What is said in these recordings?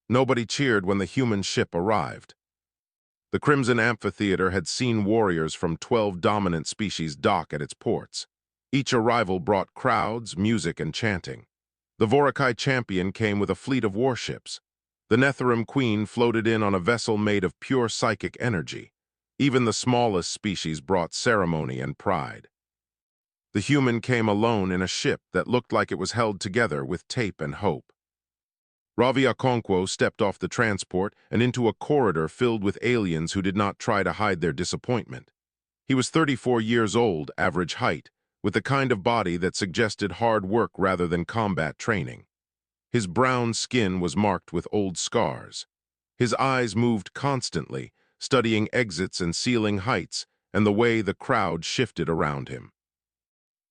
Nobody cheered when the human ship arrived. The Crimson Amphitheater had seen warriors from 12 dominant species dock at its ports. Each arrival brought crowds, music, and chanting. The Vorakai champion came with a fleet of warships. The Netherrim queen floated in on a vessel made of pure psychic energy. Even the smallest species brought ceremony and pride. The human came alone in a ship that looked like it was held together with tape and hope. Ravi Okonkwo stepped off the transport and into a corridor filled with aliens who did not try to hide their disappointment. He was 34 years old, average height, with the kind of body that suggested hard work rather than combat training. His brown skin was marked with old scars. His eyes moved constantly, studying exits and ceiling heights and the way the crowd shifted around him.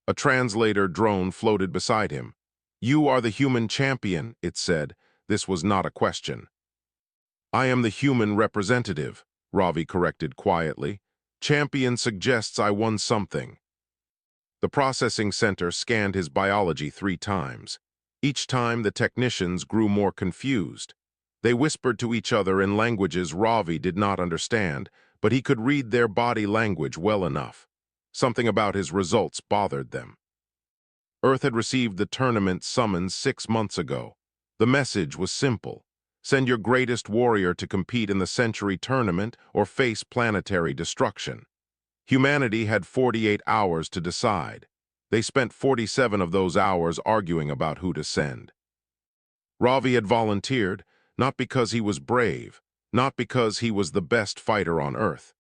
A translator drone floated beside him. "You are the human champion," it said. This was not a question. "I am the human representative," Ravi corrected quietly. "Champion suggests I won something." The processing center scanned his biology 3 times. Each time the technicians grew more confused. They whispered to each other in languages Ravi did not understand, but he could read their body language well enough. Something about his results bothered them. Earth had received the tournament summons 6 months ago. The message was simple: send your greatest warrior to compete in the Century Tournament or face planetary destruction. Humanity had 48 hours to decide. They spent 47 of those hours arguing about who to send. Ravi had volunteered, not because he was brave, not because he was the best fighter on Earth.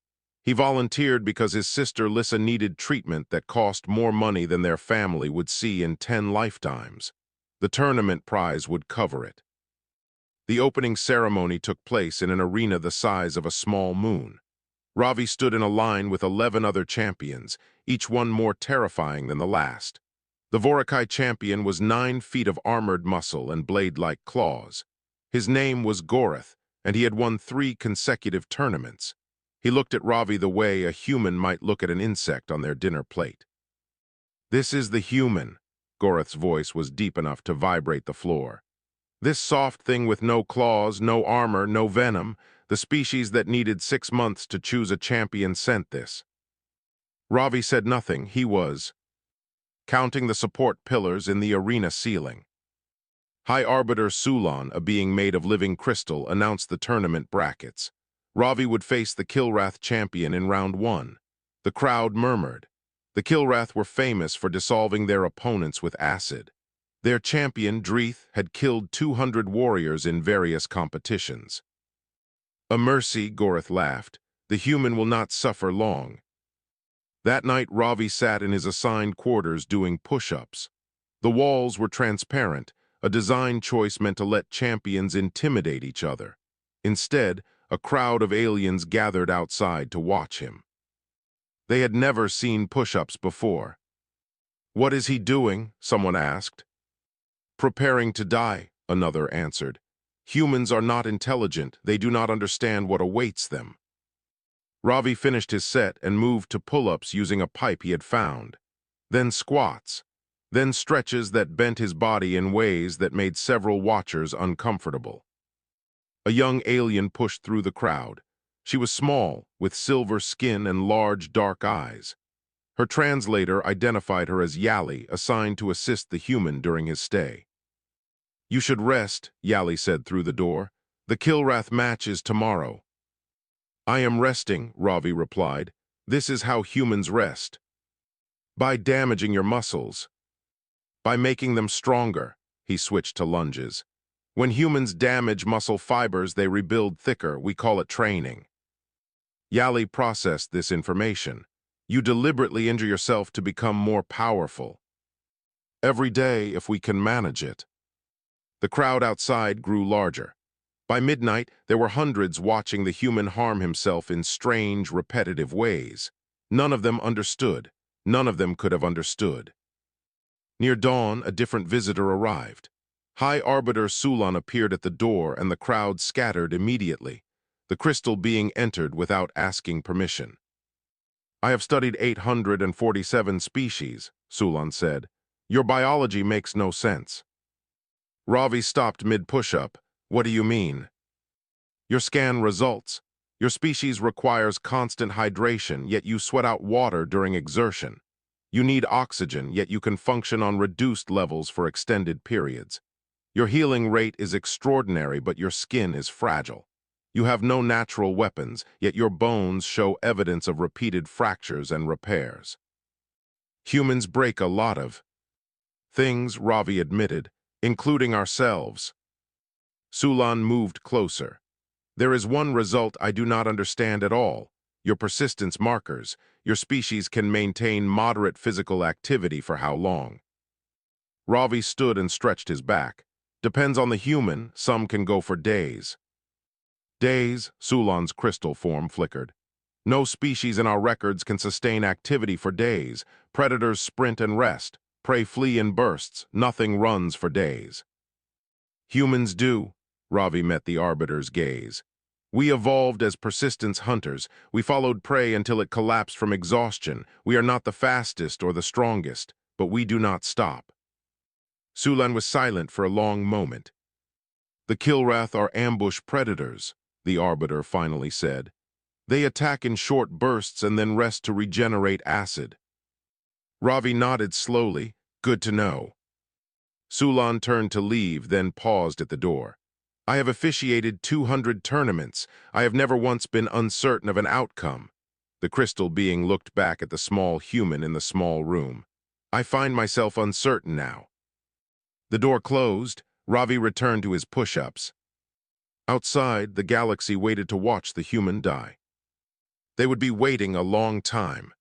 He volunteered because his sister Lissa needed treatment that cost more money than their family would see in 10 lifetimes. The tournament prize would cover it. The opening ceremony took place in an arena the size of a small moon. Ravi stood in a line with 11 other champions, each one more terrifying than the last. The Vorakai champion was 9 feet of armored muscle and blade-like claws. His name was Gorath, and he had won 3 consecutive tournaments. He looked at Ravi the way a human might look at an insect on their dinner plate. "This is the human." Gorath's voice was deep enough to vibrate the floor. "This soft thing with no claws, no armor, no venom, the species that needed 6 months to choose a champion sent this." Ravi said nothing. He was counting the support pillars in the arena ceiling. High Arbiter Sulan, a being made of living crystal, announced the tournament brackets. Ravi would face the Kilrath champion in round 1. The crowd murmured. The Kilrath were famous for dissolving their opponents with acid. Their champion, Dreeth, had killed 200 warriors in various competitions. "A mercy," Gorath laughed. "The human will not suffer long." That night, Ravi sat in his assigned quarters doing push-ups. The walls were transparent, a design choice meant to let champions intimidate each other. Instead, a crowd of aliens gathered outside to watch him. They had never seen push-ups before. "What is he doing?" someone asked. "Preparing to die," another answered. "Humans are not intelligent. They do not understand what awaits them." Ravi finished his set and moved to pull-ups using a pipe he had found. Then squats. Then stretches that bent his body in ways that made several watchers uncomfortable. A young alien pushed through the crowd. She was small, with silver skin and large, dark eyes. Her translator identified her as Yali, assigned to assist the human during his stay. "You should rest," Yali said through the door. "The Kilrath match is tomorrow." "I am resting," Ravi replied. "This is how humans rest. By damaging your muscles. By making them stronger." He switched to lunges. "When humans damage muscle fibers, they rebuild thicker. We call it training." Yali processed this information. "You deliberately injure yourself to become more powerful. Every day, if we can manage it." The crowd outside grew larger. By midnight, there were hundreds watching the human harm himself in strange, repetitive ways. None of them understood. None of them could have understood. Near dawn, a different visitor arrived. High Arbiter Sulan appeared at the door, and the crowd scattered immediately. The crystal being entered without asking permission. "I have studied 847 species," Sulan said. "Your biology makes no sense." Ravi stopped mid-push-up. What do you mean? Your scan results. Your species requires constant hydration, yet you sweat out water during exertion. You need oxygen, yet you can function on reduced levels for extended periods. Your healing rate is extraordinary, but your skin is fragile. You have no natural weapons, yet your bones show evidence of repeated fractures and repairs. Humans break a lot of things, Ravi admitted, including ourselves. Sulan moved closer. There is one result I do not understand at all. Your persistence markers. Your species can maintain moderate physical activity for how long? Ravi stood and stretched his back. Depends on the human, some can go for days. Days, Sulan's crystal form flickered. No species in our records can sustain activity for days. Predators sprint and rest. Prey flee in bursts. Nothing runs for days. Humans do. Ravi met the Arbiter's gaze. We evolved as persistence hunters. We followed prey until it collapsed from exhaustion. We are not the fastest or the strongest, but we do not stop. Sulan was silent for a long moment. The Kilrath are ambush predators, the Arbiter finally said. They attack in short bursts and then rest to regenerate acid. Ravi nodded slowly. Good to know. Sulan turned to leave, then paused at the door. I have officiated 200 tournaments. I have never once been uncertain of an outcome. The crystal being looked back at the small human in the small room. I find myself uncertain now. The door closed. Ravi returned to his push-ups. Outside, the galaxy waited to watch the human die. They would be waiting a long time.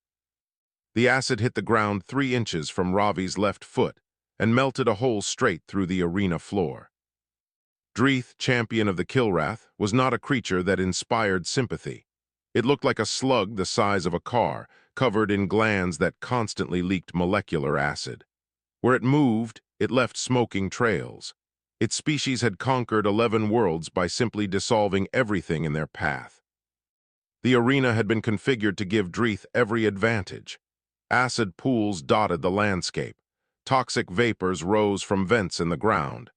The acid hit the ground 3 inches from Ravi's left foot and melted a hole straight through the arena floor. Dreeth, champion of the Kilrath, was not a creature that inspired sympathy. It looked like a slug the size of a car, covered in glands that constantly leaked molecular acid. Where it moved, it left smoking trails. Its species had conquered 11 worlds by simply dissolving everything in their path. The arena had been configured to give Dreeth every advantage. Acid pools dotted the landscape. Toxic vapors rose from vents in the ground.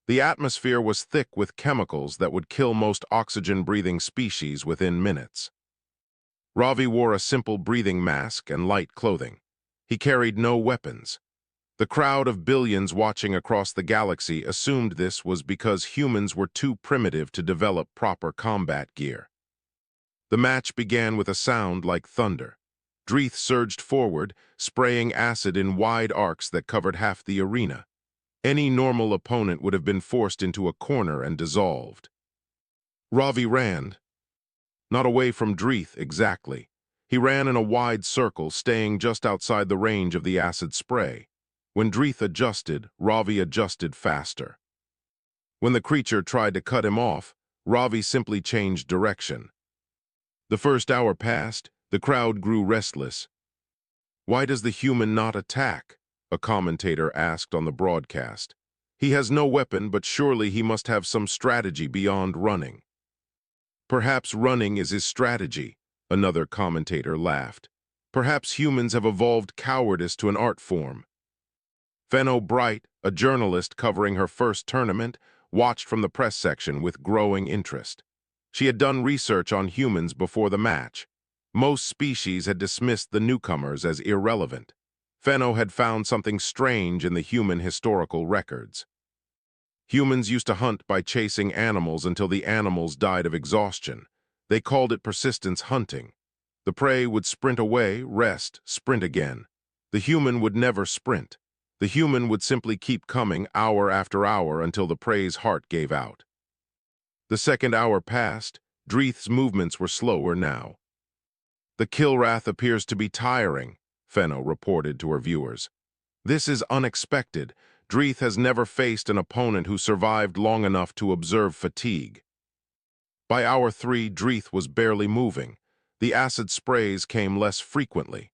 The atmosphere was thick with chemicals that would kill most oxygen-breathing species within minutes. Ravi wore a simple breathing mask and light clothing. He carried no weapons. The crowd of billions watching across the galaxy assumed this was because humans were too primitive to develop proper combat gear. The match began with a sound like thunder. Dreeth surged forward, spraying acid in wide arcs that covered half the arena. Any normal opponent would have been forced into a corner and dissolved. Ravi ran. Not away from Dreeth, exactly. He ran in a wide circle, staying just outside the range of the acid spray. When Dreeth adjusted, Ravi adjusted faster. When the creature tried to cut him off, Ravi simply changed direction. The first hour passed. The crowd grew restless. Why does the human not attack? A commentator asked on the broadcast. He has no weapon, but surely he must have some strategy beyond running. Perhaps running is his strategy, another commentator laughed. Perhaps humans have evolved cowardice to an art form. Fenno Bright, a journalist covering her first tournament, watched from the press section with growing interest. She had done research on humans before the match. Most species had dismissed the newcomers as irrelevant. Fenno had found something strange in the human historical records. Humans used to hunt by chasing animals until the animals died of exhaustion. They called it persistence hunting. The prey would sprint away, rest, sprint again. The human would never sprint. The human would simply keep coming hour after hour until the prey's heart gave out. The second hour passed. Dreeth's movements were slower now. The Kilrath appears to be tiring, Fenno reported to her viewers. This is unexpected. Dreeth has never faced an opponent who survived long enough to observe fatigue. By hour 3, Dreeth was barely moving. The acid sprays came less frequently.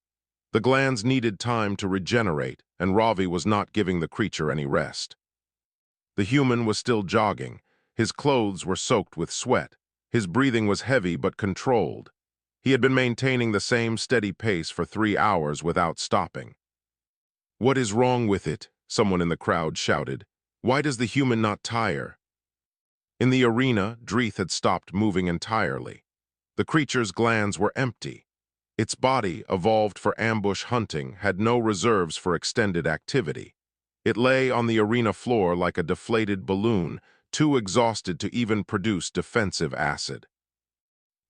The glands needed time to regenerate, and Ravi was not giving the creature any rest. The human was still jogging. His clothes were soaked with sweat. His breathing was heavy but controlled. He had been maintaining the same steady pace for 3 hours without stopping. What is wrong with it? Someone in the crowd shouted. Why does the human not tire? In the arena, Dreeth had stopped moving entirely. The creature's glands were empty. Its body, evolved for ambush hunting, had no reserves for extended activity. It lay on the arena floor like a deflated balloon, too exhausted to even produce defensive acid.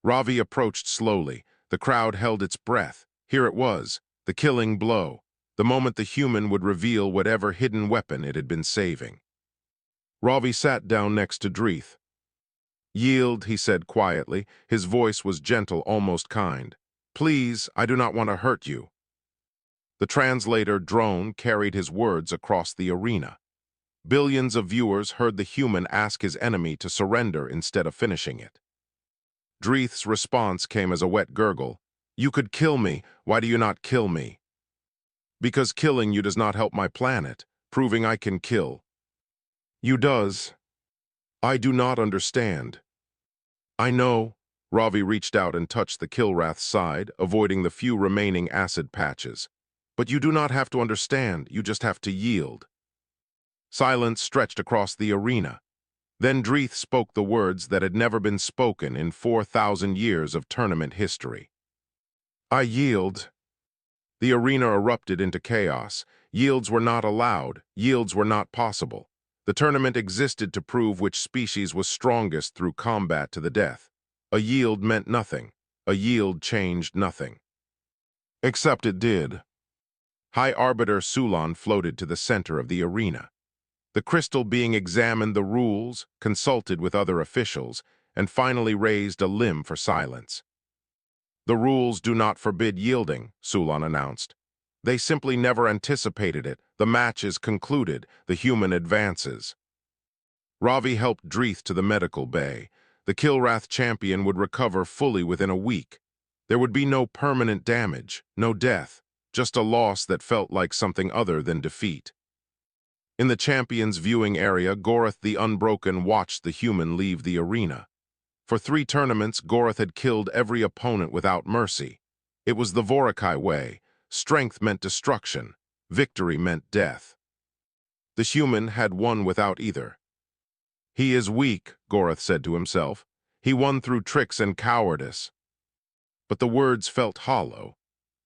Ravi approached slowly. The crowd held its breath. Here it was, the killing blow, the moment the human would reveal whatever hidden weapon it had been saving. Ravi sat down next to Dreeth. "Yield," he said quietly. His voice was gentle, almost kind. "Please, I do not want to hurt you." The translator, drone, carried his words across the arena. Billions of viewers heard the human ask his enemy to surrender instead of finishing it. Dreeth's response came as a wet gurgle. "You could kill me. Why do you not kill me?" "Because killing you does not help my planet, proving I can kill." "You does." "I do not understand." "I know." Ravi reached out and touched the Killwrath's side, avoiding the few remaining acid patches. "But you do not have to understand, you just have to yield." Silence stretched across the arena. Then Dreeth spoke the words that had never been spoken in 4,000 years of tournament history. "I yield." The arena erupted into chaos. Yields were not allowed. Yields were not possible. The tournament existed to prove which species was strongest through combat to the death. A yield meant nothing. A yield changed nothing. Except it did. High Arbiter Sulan floated to the center of the arena. The crystal being examined the rules, consulted with other officials, and finally raised a limb for silence. "The rules do not forbid yielding," Sulan announced. "They simply never anticipated it. The match is concluded. The human advances." Ravi helped Dreeth to the medical bay. The Killwrath champion would recover fully within a week. There would be no permanent damage, no death, just a loss that felt like something other than defeat. In the champion's viewing area, Gorath the Unbroken watched the human leave the arena. For 3 tournaments, Gorath had killed every opponent without mercy. It was the Vorakai way. Strength meant destruction. Victory meant death. The human had won without either. "He is weak," Gorath said to himself. "He won through tricks and cowardice." But the words felt hollow.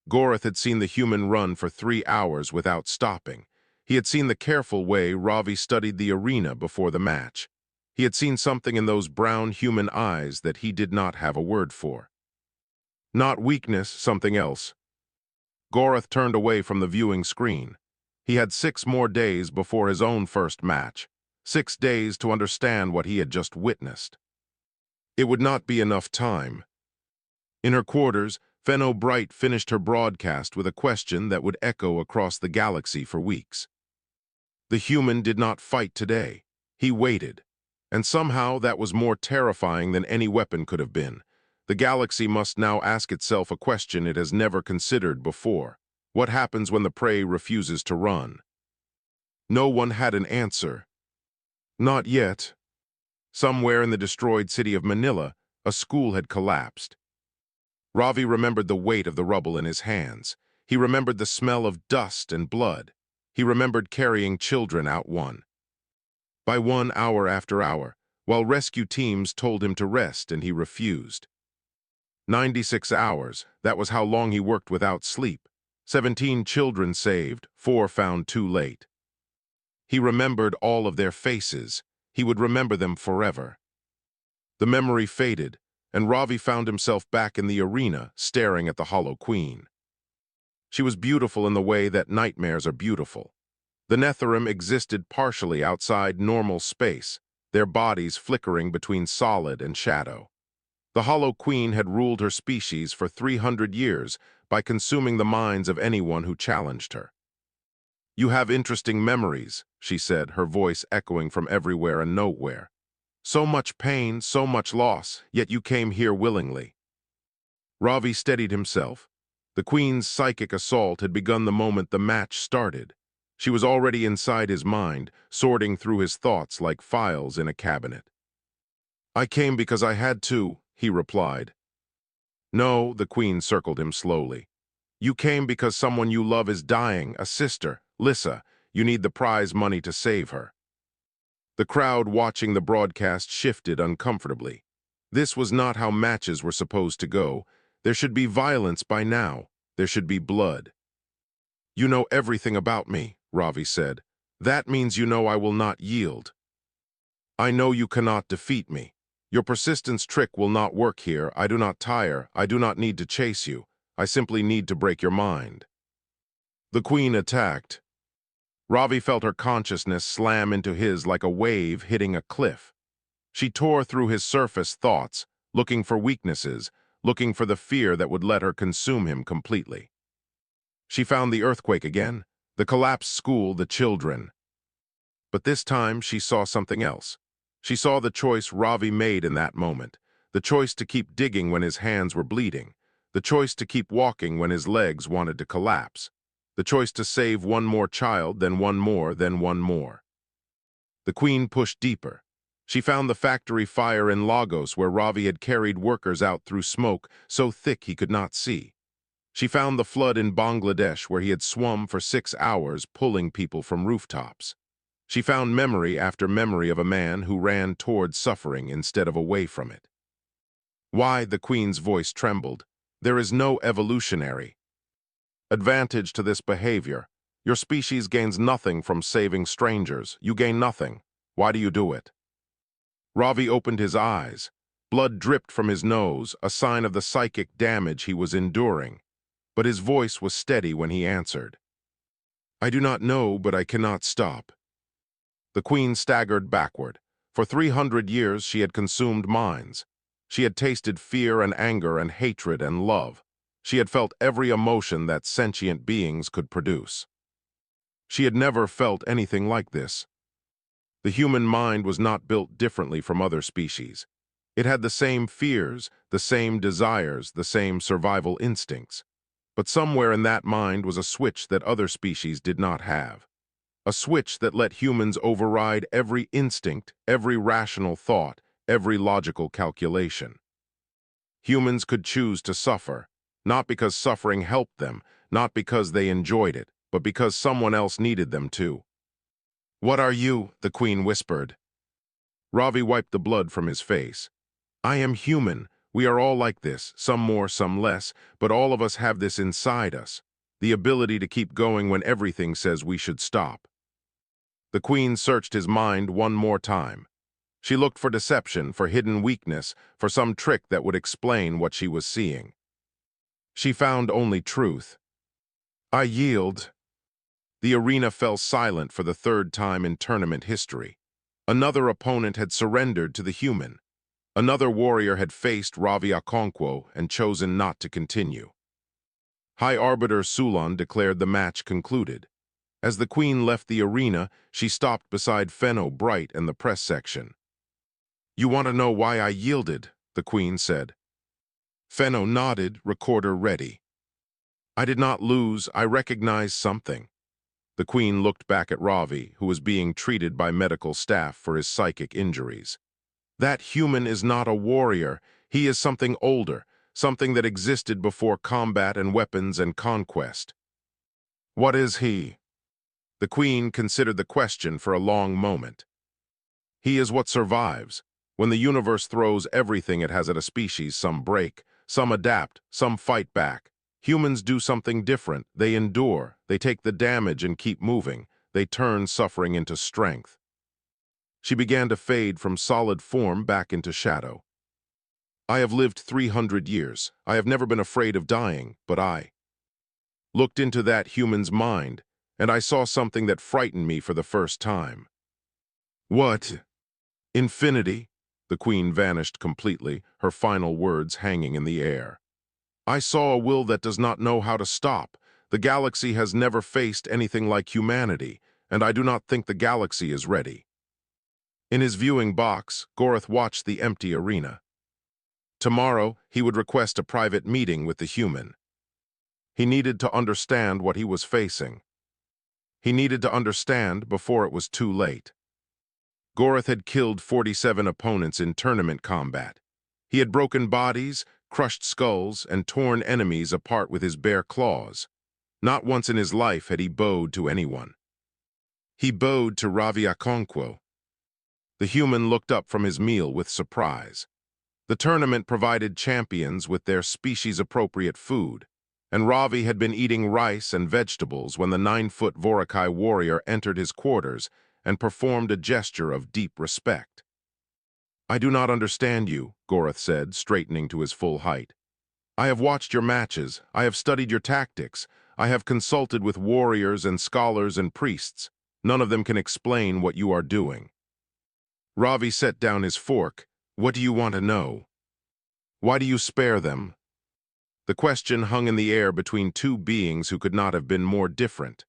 Gorath had seen the human run for 3 hours without stopping. He had seen the careful way Ravi studied the arena before the match. He had seen something in those brown human eyes that he did not have a word for. Not weakness, something else. Gorath turned away from the viewing screen. He had 6 more days before his own first match. 6 days to understand what he had just witnessed. It would not be enough time. In her quarters, Fenno Bright finished her broadcast with a question that would echo across the galaxy for weeks. The human did not fight today. He waited. And somehow that was more terrifying than any weapon could have been. The galaxy must now ask itself a question it has never considered before. What happens when the prey refuses to run? No one had an answer. Not yet. Somewhere in the destroyed city of Manila, a school had collapsed. Ravi remembered the weight of the rubble in his hands. He remembered the smell of dust and blood. He remembered carrying children out one by one, hour after hour, while rescue teams told him to rest and he refused. 96 hours, that was how long he worked without sleep. 17 children saved, 4 found too late. He remembered all of their faces. He would remember them forever. The memory faded, and Ravi found himself back in the arena, staring at the Hollow Queen. She was beautiful in the way that nightmares are beautiful. The Netherrim existed partially outside normal space, their bodies flickering between solid and shadow. The Hollow Queen had ruled her species for 300 years by consuming the minds of anyone who challenged her. "You have interesting memories," she said, her voice echoing from everywhere and nowhere. "So much pain, so much loss, yet you came here willingly." Ravi steadied himself. The Queen's psychic assault had begun the moment the match started. She was already inside his mind, sorting through his thoughts like files in a cabinet. "I came because I had to," he replied. "No," the Queen circled him slowly. "You came because someone you love is dying, a sister, Lissa. You need the prize money to save her." The crowd watching the broadcast shifted uncomfortably. This was not how matches were supposed to go. There should be violence by now. There should be blood. "You know everything about me," Ravi said. "That means you know I will not yield. I know you cannot defeat me. Your persistence trick will not work here. I do not tire. I do not need to chase you. I simply need to break your mind." The queen attacked. Ravi felt her consciousness slam into his like a wave hitting a cliff. She tore through his surface thoughts, looking for weaknesses, looking for the fear that would let her consume him completely. She found the earthquake again, the collapsed school, the children. But this time she saw something else. She saw the choice Ravi made in that moment, the choice to keep digging when his hands were bleeding, the choice to keep walking when his legs wanted to collapse, the choice to save one more child, then one more, then one more. The queen pushed deeper. She found the factory fire in Lagos where Ravi had carried workers out through smoke so thick he could not see. She found the flood in Bangladesh where he had swum for 6 hours pulling people from rooftops. She found memory after memory of a man who ran toward suffering instead of away from it. "Why?" the queen's voice trembled. "There is no evolutionary advantage to this behavior. Your species gains nothing from saving strangers. You gain nothing. Why do you do it?" Ravi opened his eyes. Blood dripped from his nose, a sign of the psychic damage he was enduring. But his voice was steady when he answered. "I do not know, but I cannot stop." The queen staggered backward. For 300 years she had consumed minds. She had tasted fear and anger and hatred and love. She had felt every emotion that sentient beings could produce. She had never felt anything like this. The human mind was not built differently from other species. It had the same fears, the same desires, the same survival instincts. But somewhere in that mind was a switch that other species did not have. A switch that let humans override every instinct, every rational thought, every logical calculation. Humans could choose to suffer, not because suffering helped them, not because they enjoyed it, but because someone else needed them to. "What are you?" the queen whispered. Ravi wiped the blood from his face. "I am human. We are all like this, some more, some less, but all of us have this inside us, the ability to keep going when everything says we should stop." The queen searched his mind one more time. She looked for deception, for hidden weakness, for some trick that would explain what she was seeing. She found only truth. "I yield." The arena fell silent for the 3rd time in tournament history. Another opponent had surrendered to the human. Another warrior had faced Ravi Okonkwo and chosen not to continue. High Arbiter Sulon declared the match concluded. As the queen left the arena, she stopped beside Fenno Bright in the press section. "You want to know why I yielded?" the queen said. Fenno nodded, recorder ready. "I did not lose. I recognized something." The queen looked back at Ravi, who was being treated by medical staff for his psychic injuries. "That human is not a warrior. He is something older, something that existed before combat and weapons and conquest." "What is he?" The queen considered the question for a long moment. "He is what survives. When the universe throws everything it has at a species, some break, some adapt, some fight back. Humans do something different. They endure, they take the damage and keep moving. They turn suffering into strength." She began to fade from solid form back into shadow. "I have lived 300 years. I have never been afraid of dying, but I looked into that human's mind, and I saw something that frightened me for the first time." "What?" "Infinity." The queen vanished completely, her final words hanging in the air. "I saw a will that does not know how to stop. The galaxy has never faced anything like humanity, and I do not think the galaxy is ready." In his viewing box, Gorath watched the empty arena. Tomorrow, he would request a private meeting with the human. He needed to understand what he was facing. He needed to understand before it was too late. Gorath had killed 47 opponents in tournament combat. He had broken bodies, crushed skulls, and torn enemies apart with his bare claws. Not once in his life had he bowed to anyone. He bowed to Ravi Okonkwo. The human looked up from his meal with surprise. The tournament provided champions with their species-appropriate food, and Ravi had been eating rice and vegetables when the 9-foot Vorakai warrior entered his quarters and performed a gesture of deep respect. "I do not understand you," Gorath said, straightening to his full height. "I have watched your matches, I have studied your tactics, I have consulted with warriors and scholars and priests. None of them can explain what you are doing." Ravi set down his fork. "What do you want to know? Why do you spare them?" The question hung in the air between two beings who could not have been more different.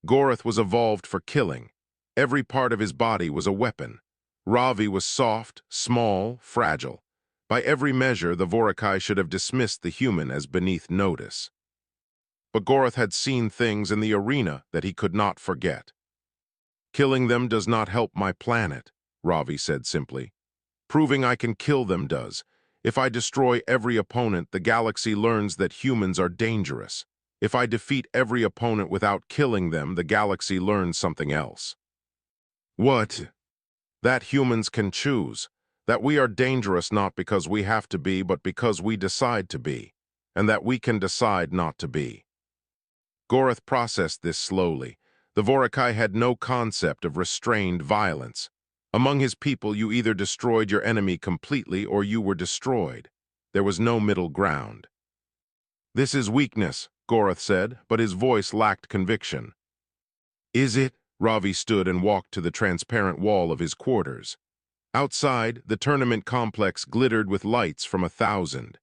Gorath was evolved for killing. Every part of his body was a weapon. Ravi was soft, small, fragile. By every measure, the Vorakai should have dismissed the human as beneath notice. But Gorath had seen things in the arena that he could not forget. "Killing them does not help my planet," Ravi said simply. "Proving I can kill them does. If I destroy every opponent, the galaxy learns that humans are dangerous. If I defeat every opponent without killing them, the galaxy learns something else." "What?" "That humans can choose. That we are dangerous not because we have to be, but because we decide to be. And that we can decide not to be." Gorath processed this slowly. The Vorakai had no concept of restrained violence. Among his people, you either destroyed your enemy completely or you were destroyed. There was no middle ground. "This is weakness," Gorath said, but his voice lacked conviction. "Is it?" Ravi stood and walked to the transparent wall of his quarters. Outside, the tournament complex glittered with lights from 1,000.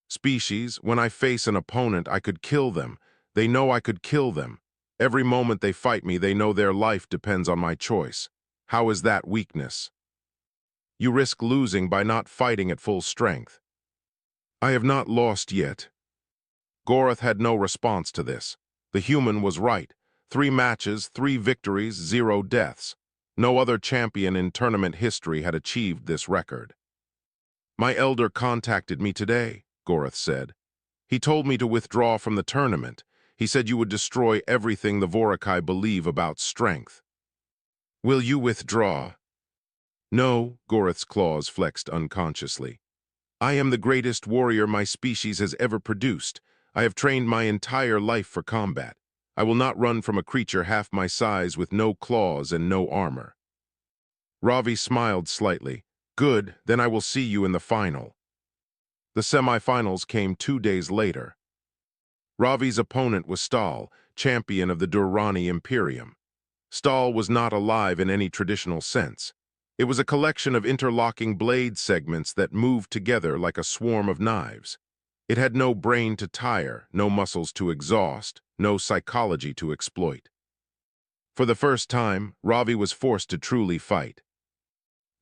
"Species, when I face an opponent, I could kill them. They know I could kill them. Every moment they fight me, they know their life depends on my choice. How is that weakness? You risk losing by not fighting at full strength." "I have not lost yet." Gorath had no response to this. The human was right. 3 matches, 3 victories, 0 deaths. No other champion in tournament history had achieved this record. "My elder contacted me today," Gorath said. "He told me to withdraw from the tournament. He said you would destroy everything the Vorakai believe about strength. Will you withdraw?" "No," Gorath's claws flexed unconsciously. "I am the greatest warrior my species has ever produced. I have trained my entire life for combat. I will not run from a creature half my size with no claws and no armor." Ravi smiled slightly. "Good, then I will see you in the final." The semifinals came 2 days later. Ravi's opponent was Stahl, champion of the Durrani Imperium. Stahl was not alive in any traditional sense. It was a collection of interlocking blade segments that moved together like a swarm of knives. It had no brain to tire, no muscles to exhaust, no psychology to exploit. For the first time, Ravi was forced to truly fight.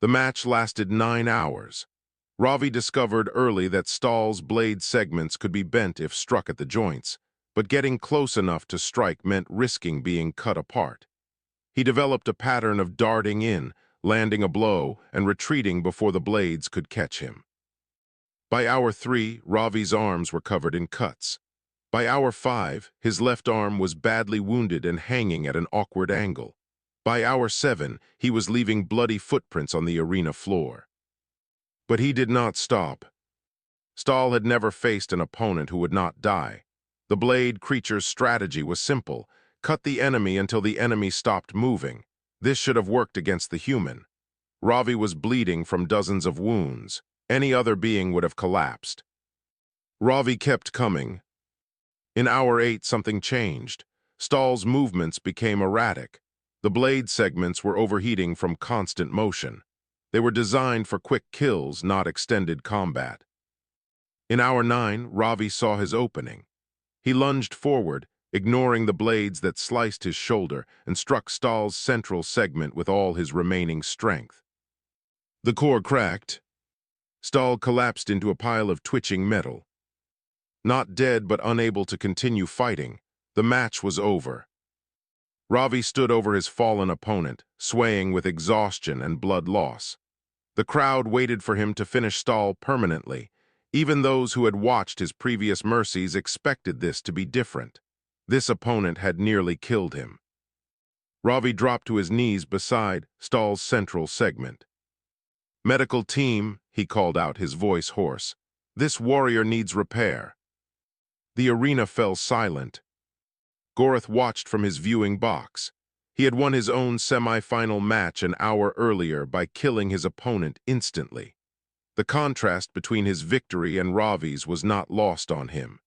The match lasted 9 hours. Ravi discovered early that Stahl's blade segments could be bent if struck at the joints, but getting close enough to strike meant risking being cut apart. He developed a pattern of darting in, landing a blow, and retreating before the blades could catch him. By hour 3, Ravi's arms were covered in cuts. By hour 5, his left arm was badly wounded and hanging at an awkward angle. By hour 7, he was leaving bloody footprints on the arena floor. But he did not stop. Stahl had never faced an opponent who would not die. The blade creature's strategy was simple: cut the enemy until the enemy stopped moving. This should have worked against the human. Ravi was bleeding from dozens of wounds. Any other being would have collapsed. Ravi kept coming. In hour 8, something changed. Stahl's movements became erratic. The blade segments were overheating from constant motion. They were designed for quick kills, not extended combat. In hour 9, Ravi saw his opening. He lunged forward, ignoring the blades that sliced his shoulder, and struck Stahl's central segment with all his remaining strength. The core cracked. Stahl collapsed into a pile of twitching metal. Not dead but unable to continue fighting, the match was over. Ravi stood over his fallen opponent, swaying with exhaustion and blood loss. The crowd waited for him to finish Stahl permanently. Even those who had watched his previous mercies expected this to be different. This opponent had nearly killed him. Ravi dropped to his knees beside Stahl's central segment. "Medical team," he called out, his voice hoarse. "This warrior needs repair." The arena fell silent. Gorath watched from his viewing box. He had won his own semi-final match an hour earlier by killing his opponent instantly. The contrast between his victory and Ravi's was not lost on him.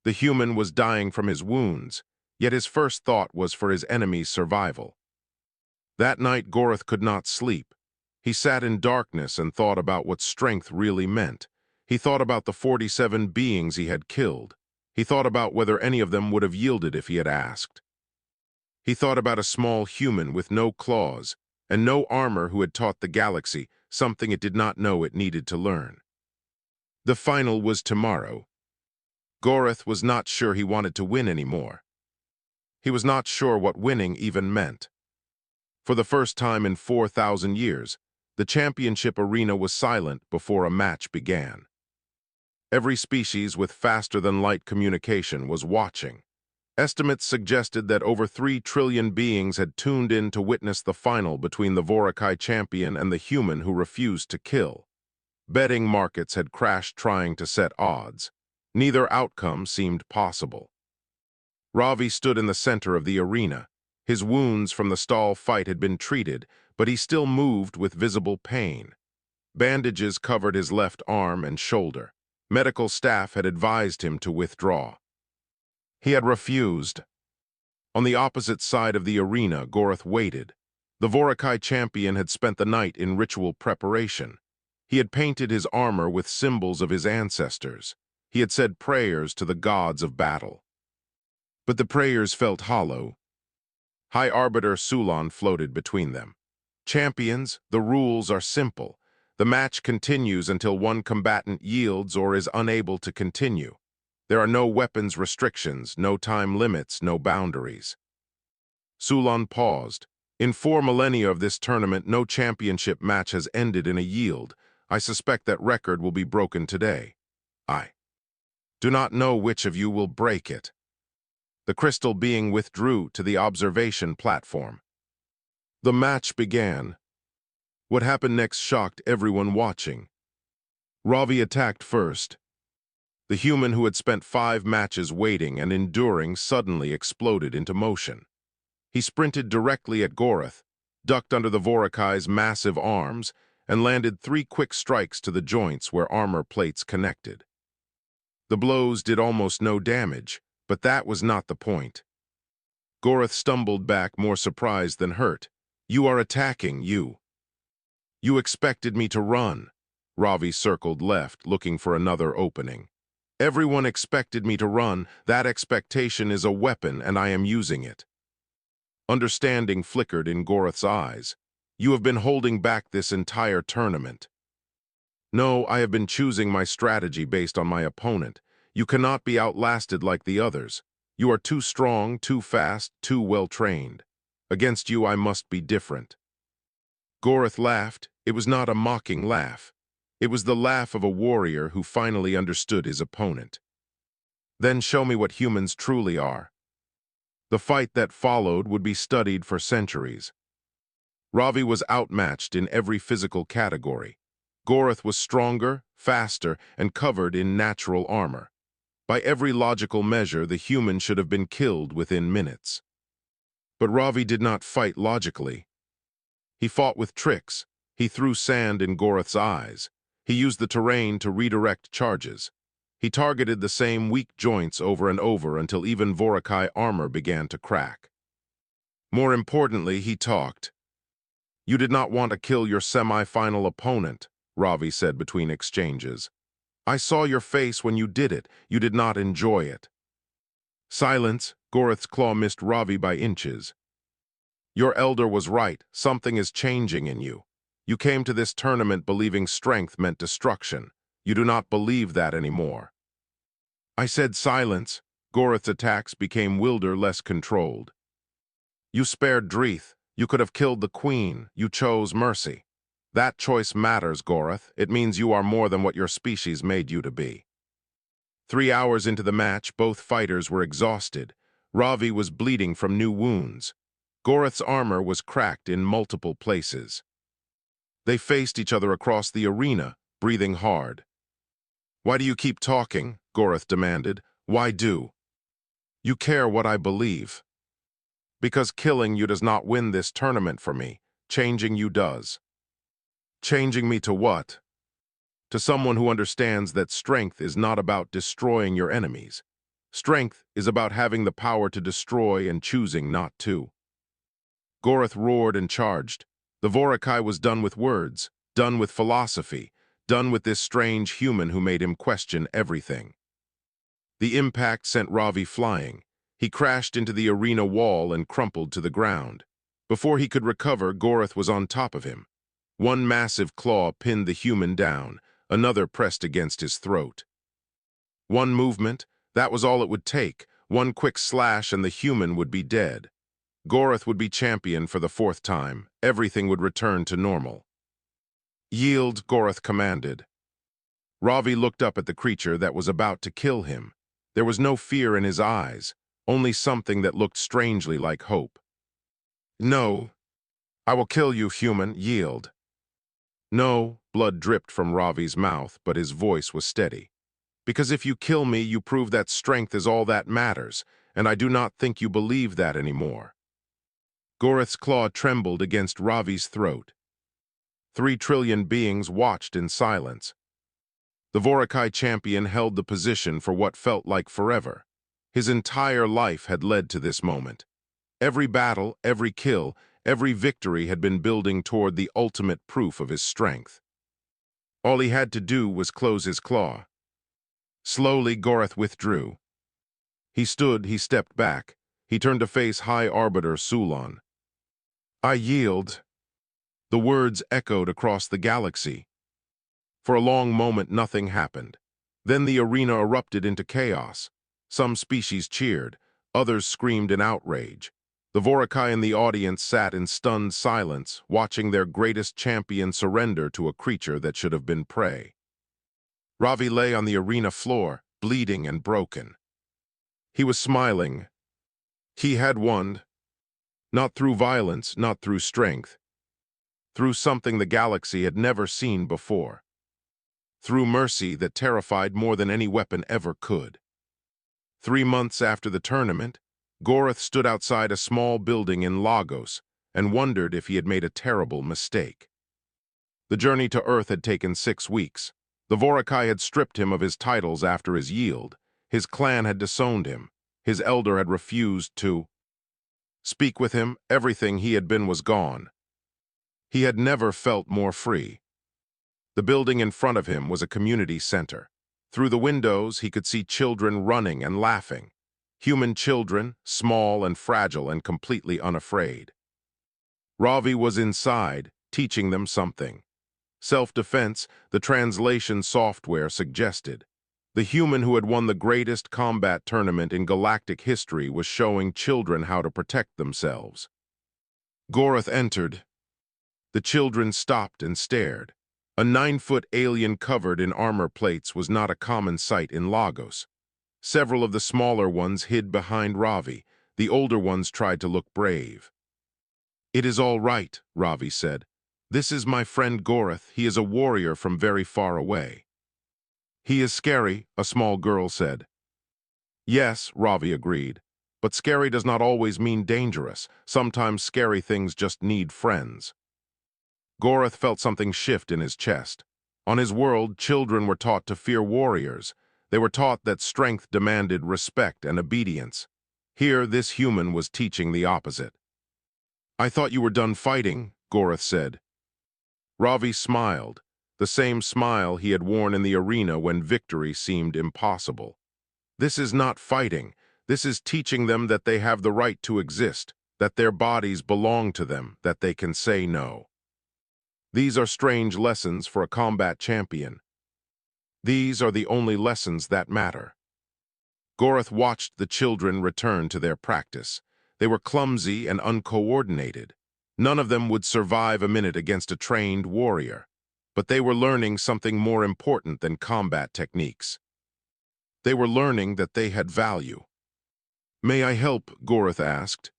The human was dying from his wounds, yet his first thought was for his enemy's survival. That night Gorath could not sleep. He sat in darkness and thought about what strength really meant. He thought about the 47 beings he had killed. He thought about whether any of them would have yielded if he had asked. He thought about a small human with no claws and no armor who had taught the galaxy something it did not know it needed to learn. The final was tomorrow. Gorath was not sure he wanted to win anymore. He was not sure what winning even meant. For the first time in 4,000 years, the championship arena was silent before a match began. Every species with faster-than-light communication was watching. Estimates suggested that over 3 trillion beings had tuned in to witness the final between the Vorakai champion and the human who refused to kill. Betting markets had crashed trying to set odds. Neither outcome seemed possible. Ravi stood in the center of the arena. His wounds from the Stahl fight had been treated, but he still moved with visible pain. Bandages covered his left arm and shoulder. Medical staff had advised him to withdraw. He had refused. On the opposite side of the arena, Gorath waited. The Vorakai champion had spent the night in ritual preparation. He had painted his armor with symbols of his ancestors. He had said prayers to the gods of battle. But the prayers felt hollow. High Arbiter Sulan floated between them. "Champions, the rules are simple. The match continues until one combatant yields or is unable to continue. There are no weapons restrictions, no time limits, no boundaries." Sulan paused. "In 4 millennia of this tournament, no championship match has ended in a yield. I suspect that record will be broken today. I do not know which of you will break it." The crystal being withdrew to the observation platform. The match began. What happened next shocked everyone watching. Ravi attacked first. The human who had spent 5 matches waiting and enduring suddenly exploded into motion. He sprinted directly at Gorath, ducked under the Vorakai's massive arms, and landed 3 quick strikes to the joints where armor plates connected. The blows did almost no damage, but that was not the point. Gorath stumbled back, more surprised than hurt. "You are attacking, you. You expected me to run." Ravi circled left, looking for another opening. "Everyone expected me to run. That expectation is a weapon, and I am using it." Understanding flickered in Gorath's eyes. "You have been holding back this entire tournament." "No, I have been choosing my strategy based on my opponent. You cannot be outlasted like the others. You are too strong, too fast, too well-trained. Against you, I must be different." Gorath laughed. It was not a mocking laugh. It was the laugh of a warrior who finally understood his opponent. "Then show me what humans truly are." The fight that followed would be studied for centuries. Ravi was outmatched in every physical category. Gorath was stronger, faster, and covered in natural armor. By every logical measure, the human should have been killed within minutes. But Ravi did not fight logically. He fought with tricks. He threw sand in Gorath's eyes. He used the terrain to redirect charges. He targeted the same weak joints over and over until even Vorakai armor began to crack. More importantly, he talked. "You did not want to kill your semi-final opponent," Ravi said between exchanges. "I saw your face when you did it. You did not enjoy it." Silence. Gorath's claw missed Ravi by inches. "Your elder was right. Something is changing in you. You came to this tournament believing strength meant destruction. You do not believe that anymore." I said silence. Gorath's attacks became wilder, less controlled. "You spared Dreeth. You could have killed the queen. You chose mercy. That choice matters, Gorath. It means you are more than what your species made you to be." 3 hours into the match, both fighters were exhausted. Ravi was bleeding from new wounds. Gorath's armor was cracked in multiple places. They faced each other across the arena, breathing hard. "Why do you keep talking?" Gorath demanded. "Why do you care what I believe?" "Because killing you does not win this tournament for me. Changing you does." "Changing me to what?" "To someone who understands that strength is not about destroying your enemies. Strength is about having the power to destroy and choosing not to." Gorath roared and charged. The Vorakai was done with words, done with philosophy, done with this strange human who made him question everything. The impact sent Ravi flying. He crashed into the arena wall and crumpled to the ground. Before he could recover, Gorath was on top of him. One massive claw pinned the human down, another pressed against his throat. One movement, that was all it would take. One quick slash and the human would be dead. Gorath would be champion for the fourth time. Everything would return to normal. "Yield," Gorath commanded. Ravi looked up at the creature that was about to kill him. There was no fear in his eyes, only something that looked strangely like hope. "No. I will kill you, human. Yield." "No," blood dripped from Ravi's mouth, but his voice was steady. "Because if you kill me, you prove that strength is all that matters, and I do not think you believe that anymore." Gorath's claw trembled against Ravi's throat. 3 trillion beings watched in silence. The Vorakai champion held the position for what felt like forever. His entire life had led to this moment. Every battle, every kill, every victory had been building toward the ultimate proof of his strength. All he had to do was close his claw. Slowly, Gorath withdrew. He stood, he stepped back. He turned to face High Arbiter Sulon. "I yield." The words echoed across the galaxy. For a long moment, nothing happened. Then the arena erupted into chaos. Some species cheered, others screamed in outrage. The Vorakai in the audience sat in stunned silence, watching their greatest champion surrender to a creature that should have been prey. Ravi lay on the arena floor, bleeding and broken. He was smiling. He had won. Not through violence, not through strength. Through something the galaxy had never seen before. Through mercy that terrified more than any weapon ever could. 3 months after the tournament, Gorath stood outside a small building in Lagos and wondered if he had made a terrible mistake. The journey to Earth had taken 6 weeks. The Vorakai had stripped him of his titles after his yield. His clan had disowned him. His elder had refused to speak with him. Everything he had been was gone. He had never felt more free. The building in front of him was a community center. Through the windows, he could see children running and laughing. Human children, small and fragile and completely unafraid. Ravi was inside, teaching them something. Self-defense, the translation software suggested. The human who had won the greatest combat tournament in galactic history was showing children how to protect themselves. Gorath entered. The children stopped and stared. A 9-foot alien covered in armor plates was not a common sight in Lagos. Several of the smaller ones hid behind Ravi. The older ones tried to look brave. "It is all right," Ravi said. "This is my friend Gorath. He is a warrior from very far away." "He is scary," a small girl said. "Yes," Ravi agreed. "But scary does not always mean dangerous. Sometimes scary things just need friends." Gorath felt something shift in his chest. On his world, children were taught to fear warriors. They were taught that strength demanded respect and obedience. Here, this human was teaching the opposite. "I thought you were done fighting," Gorath said. Ravi smiled, the same smile he had worn in the arena when victory seemed impossible. "This is not fighting. This is teaching them that they have the right to exist, that their bodies belong to them, that they can say no. These are strange lessons for a combat champion. These are the only lessons that matter." Gorath watched the children return to their practice. They were clumsy and uncoordinated. None of them would survive a minute against a trained warrior. But they were learning something more important than combat techniques. They were learning that they had value. "May I help?" Gorath asked.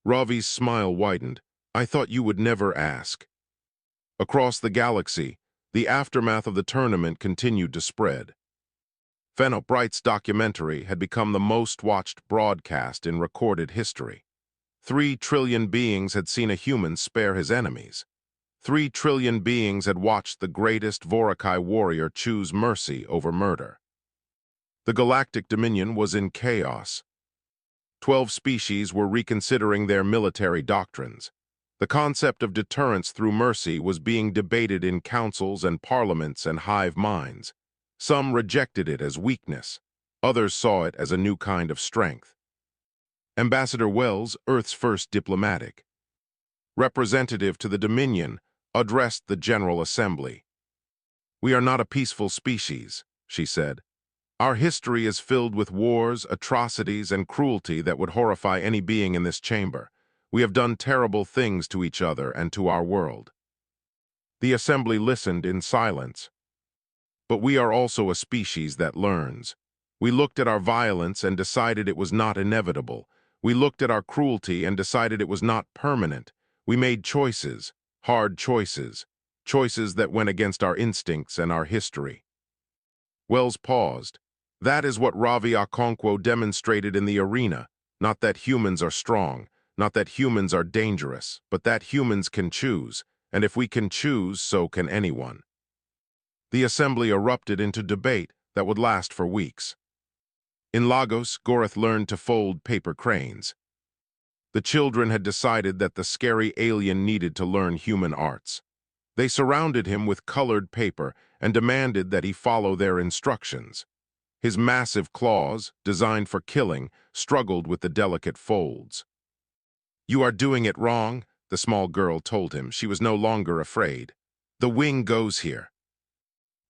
Ravi's smile widened. I thought you would never ask. Across the galaxy, the aftermath of the tournament continued to spread. Fenno Bright's documentary had become the most-watched broadcast in recorded history. 3 trillion beings had seen a human spare his enemies. 3 trillion beings had watched the greatest Vorakai warrior choose mercy over murder. The galactic dominion was in chaos. 12 species were reconsidering their military doctrines. The concept of deterrence through mercy was being debated in councils and parliaments and hive minds. Some rejected it as weakness. Others saw it as a new kind of strength. Ambassador Wells, Earth's first diplomatic representative to the Dominion, addressed the General Assembly. We are not a peaceful species, she said. Our history is filled with wars, atrocities, and cruelty that would horrify any being in this chamber. We have done terrible things to each other and to our world. The Assembly listened in silence. But we are also a species that learns. We looked at our violence and decided it was not inevitable. We looked at our cruelty and decided it was not permanent. We made choices, hard choices, choices that went against our instincts and our history. Wells paused. That is what Ravi Okonkwo demonstrated in the arena, not that humans are strong, not that humans are dangerous, but that humans can choose, and if we can choose, so can anyone. The assembly erupted into debate that would last for weeks. In Lagos, Gorath learned to fold paper cranes. The children had decided that the scary alien needed to learn human arts. They surrounded him with colored paper and demanded that he follow their instructions. His massive claws, designed for killing, struggled with the delicate folds. You are doing it wrong, the small girl told him. She was no longer afraid. The wing goes here.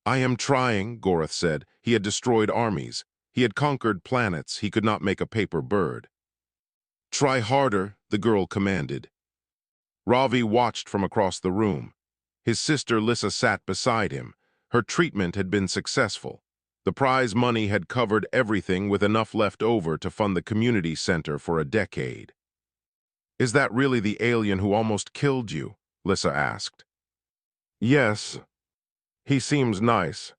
I am trying, Gorath said. He had destroyed armies. He had conquered planets. He could not make a paper bird. Try harder, the girl commanded. Ravi watched from across the room. His sister Lissa sat beside him. Her treatment had been successful. The prize money had covered everything with enough left over to fund the community center for a decade. Is that really the alien who almost killed you? Lissa asked. Yes. He seems nice.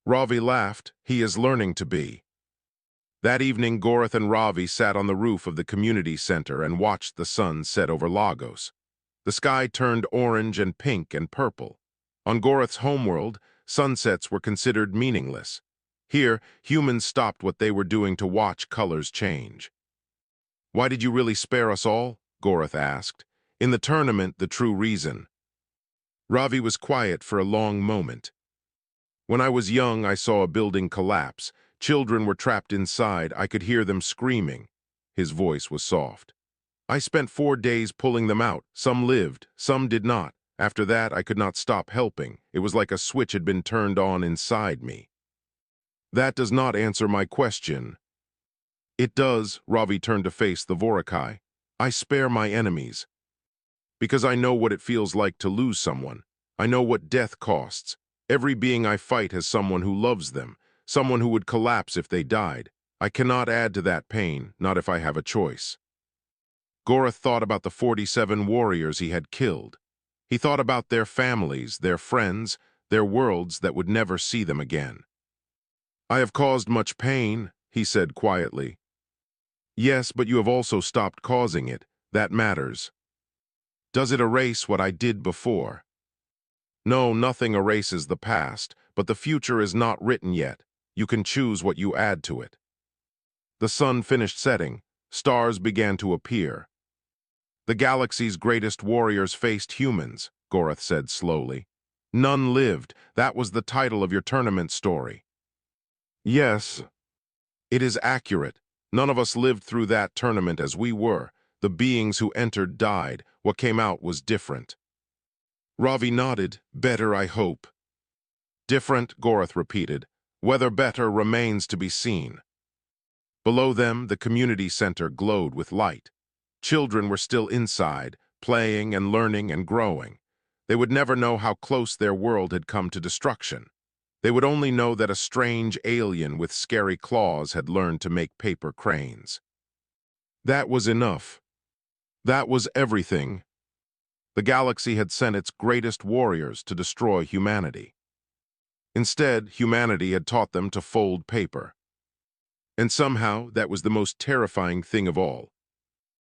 Ravi laughed. He is learning to be. That evening, Gorath and Ravi sat on the roof of the community center and watched the sun set over Lagos. The sky turned orange and pink and purple. On Gorath's homeworld, sunsets were considered meaningless. Here, humans stopped what they were doing to watch colors change. Why did you really spare us all? Gorath asked. In the tournament, the true reason. Ravi was quiet for a long moment. When I was young, I saw a building collapse. Children were trapped inside. I could hear them screaming. His voice was soft. I spent 4 days pulling them out. Some lived, some did not. After that, I could not stop helping. It was like a switch had been turned on inside me. That does not answer my question. It does, Ravi turned to face the Vorakai. I spare my enemies. Because I know what it feels like to lose someone. I know what death costs. Every being I fight has someone who loves them, someone who would collapse if they died. I cannot add to that pain, not if I have a choice. Gorath thought about the 47 warriors he had killed. He thought about their families, their friends, their worlds that would never see them again. I have caused much pain, he said quietly. Yes, but you have also stopped causing it. That matters. Does it erase what I did before? No, nothing erases the past, but the future is not written yet. You can choose what you add to it. The sun finished setting. Stars began to appear. The galaxy's greatest warriors faced humans, Gorath said slowly. None lived. That was the title of your tournament story. Yes, it is accurate. None of us lived through that tournament as we were. The beings who entered died. What came out was different. Ravi nodded. Better, I hope. Different, Gorath repeated. Whether better remains to be seen. Below them, the community center glowed with light. Children were still inside, playing and learning and growing. They would never know how close their world had come to destruction. They would only know that a strange alien with scary claws had learned to make paper cranes. That was enough. That was everything. The galaxy had sent its greatest warriors to destroy humanity. Instead, humanity had taught them to fold paper. And somehow, that was the most terrifying thing of all.